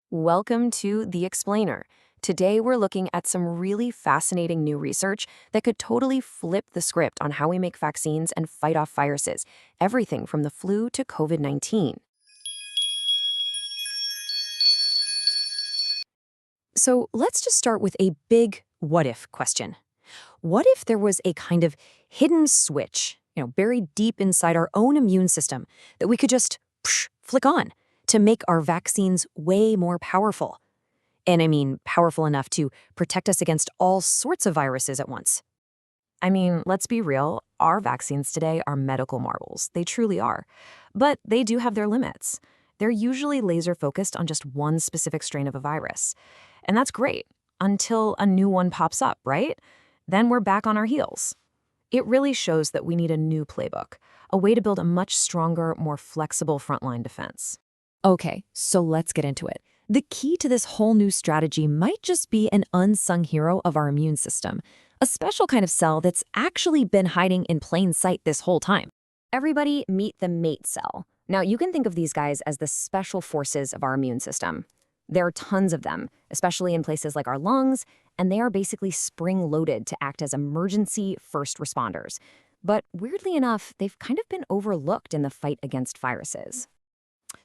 Welcome to The Explainer. Today we're looking at some really fascinating new research that could totally flip the script on how we make vaccines and fight off viruses, everything from the flu to COVID-19. So let's just start with a big what-if question. What if there was a kind of hidden switch, buried deep inside our own immune system that we could just flick on to make our vaccines way more powerful? And I mean, powerful enough to protect us against all sorts of viruses at once. I mean, let's be real, our vaccines today are medical marvels. They truly are. But they do have their limits. They're usually laser focused on just one specific strain of a virus. And that's great, until a new one pops up, right? Then we're back on our heels. It really shows that we need a new playbook, a way to build a much stronger, more flexible frontline defense. Okay, so let's get into it. The key to this whole new strategy might just be an unsung hero of our immune system, a special kind of cell that's actually been hiding in plain sight this whole time. Everybody meet the MAIT cell. Now, you can think of these guys as the special forces of our immune system. There are tons of them, especially in places like our lungs, and they are basically spring-loaded to act as emergency first responders. But weirdly enough, they've kind of been overlooked in the fight against viruses.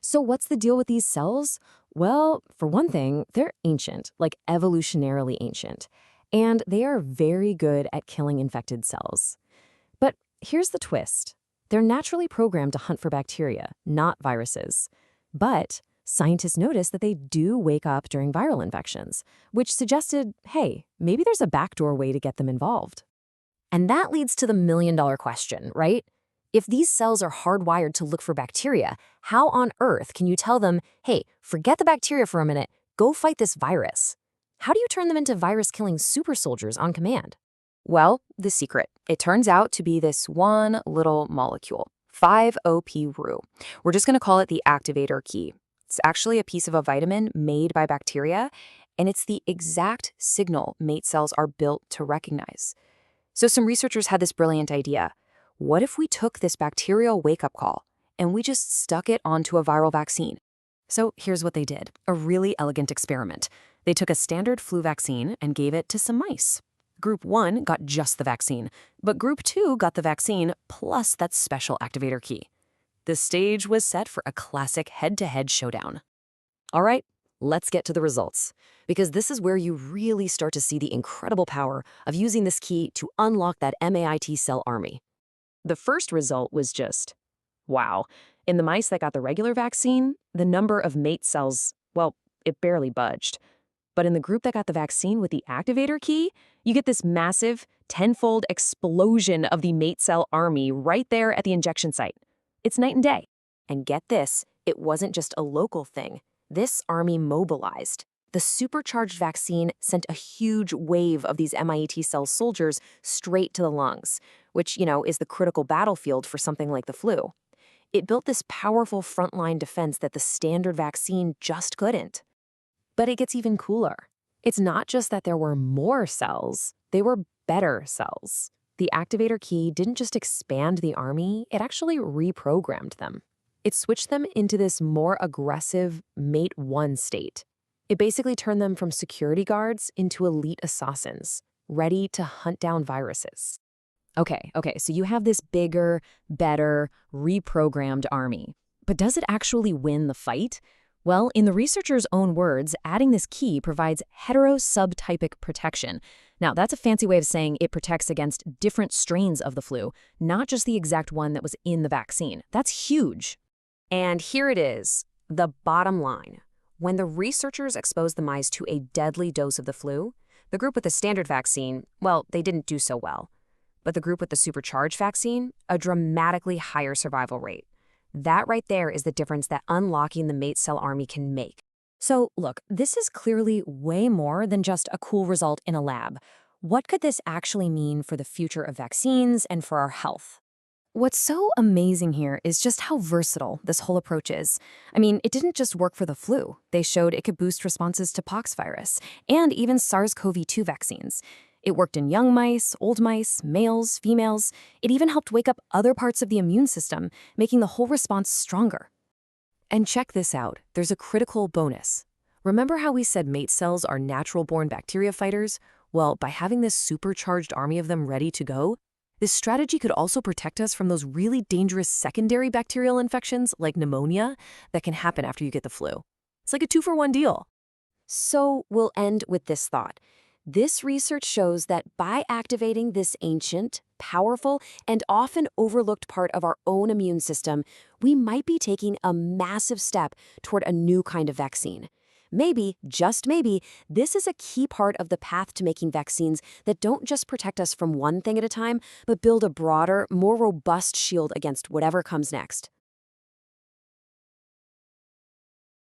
So what's the deal with these cells? Well, for one thing, they're ancient, like evolutionarily ancient, and they are very good at killing infected cells. But here's the twist. They're naturally programmed to hunt for bacteria, not viruses. But scientists noticed that they do wake up during viral infections, which suggested, hey, maybe there's a backdoor way to get them involved. And that leads to the million-dollar question, right? If these cells are hardwired to look for bacteria, how on earth can you tell them, hey, forget the bacteria for a minute, go fight this virus? How do you turn them into virus-killing super soldiers on command? Well, the secret. It turns out to be this one little molecule, 5-OP-Ru. We're just going to call it the activator key. It's actually a piece of a vitamin made by bacteria, and it's the exact signal MAIT cells are built to recognize. So some researchers had this brilliant idea. What if we took this bacterial wake-up call and we just stuck it onto a viral vaccine? So here's what they did, a really elegant experiment. They took a standard flu vaccine and gave it to some mice. Group 1 got just the vaccine, but Group 2 got the vaccine plus that special activator key. The stage was set for a classic head-to-head showdown. All right, let's get to the results, because this is where you really start to see the incredible power of using this key to unlock that MAIT cell army. The first result was just, wow. In the mice that got the regular vaccine, the number of MAIT cells, well, it barely budged. But in the group that got the vaccine with the activator key, you get this massive, tenfold explosion of the MAIT cell army right there at the injection site. It's night and day. And get this, it wasn't just a local thing. This army mobilized. The supercharged vaccine sent a huge wave of these MAIT cell soldiers straight to the lungs, which, is the critical battlefield for something like the flu. It built this powerful frontline defense that the standard vaccine just couldn't. But it gets even cooler. It's not just that there were more cells, they were better cells. The activator key didn't just expand the army, it actually reprogrammed them. It switched them into this more aggressive MAIT-1 state. It basically turned them from security guards into elite assassins, ready to hunt down viruses. Okay, so you have this bigger, better, reprogrammed army. But does it actually win the fight? Well, in the researchers' own words, adding this key provides heterosubtypic protection. Now, that's a fancy way of saying it protects against different strains of the flu, not just the exact one that was in the vaccine. That's huge. And here it is, the bottom line. When the researchers exposed the mice to a deadly dose of the flu, the group with the standard vaccine, well, they didn't do so well. But the group with the supercharged vaccine, a dramatically higher survival rate. That right there is the difference that unlocking the MAIT cell army can make. So look, this is clearly way more than just a cool result in a lab. What could this actually mean for the future of vaccines and for our health? What's so amazing here is just how versatile this whole approach is. I mean, it didn't just work for the flu. They showed it could boost responses to pox virus and even SARS-CoV-2 vaccines. It worked in young mice, old mice, males, females. It even helped wake up other parts of the immune system, making the whole response stronger. And check this out. There's a critical bonus. Remember how we said MAIT cells are natural-born bacteria fighters? Well, by having this supercharged army of them ready to go, this strategy could also protect us from those really dangerous secondary bacterial infections like pneumonia that can happen after you get the flu. It's like a two-for-one deal. So we'll end with this thought. This research shows that by activating this ancient, powerful, and often overlooked part of our own immune system, we might be taking a massive step toward a new kind of vaccine. Maybe, just maybe, this is a key part of the path to making vaccines that don't just protect us from one thing at a time, but build a broader, more robust shield against whatever comes next.